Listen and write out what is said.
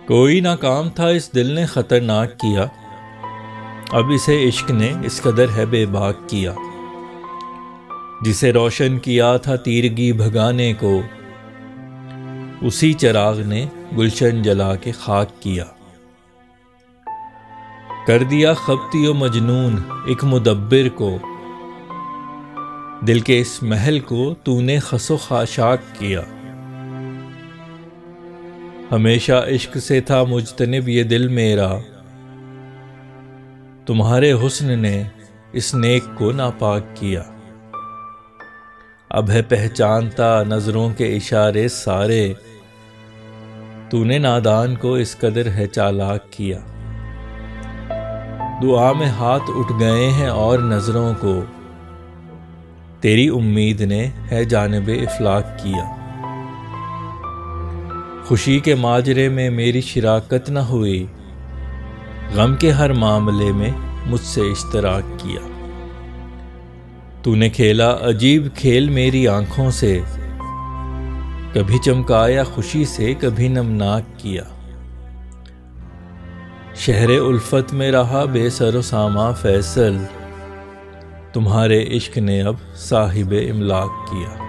कोई ना काम था इस दिल ने खतरनाक किया, अब इसे इश्क ने इस कदर है बेबाक किया। जिसे रोशन किया था तीरगी भगाने को, उसी चिराग ने गुलशन जला के खाक किया। कर दिया खबती व मजनून एक मुदब्बिर को, दिल के इस महल को तूने खसो खाशाक किया। हमेशा इश्क से था मुजतनिब ये दिल मेरा, तुम्हारे हुस्न ने इस नेक को नापाक किया। अब है पहचानता नजरों के इशारे सारे, तूने नादान को इस कदर है चालाक किया। दुआ में हाथ उठ गए हैं और नजरों को, तेरी उम्मीद ने है जानिबे इफलाक किया। खुशी के माजरे में मेरी शिराकत न हुई, गम के हर मामले में मुझसे इश्तराक किया। तूने खेला अजीब खेल मेरी आंखों से, कभी चमकाया खुशी से कभी नमनाक किया। शहरे उल्फत में रहा बेसरो सामा फैसल, तुम्हारे इश्क ने अब साहिबे इमलाक किया।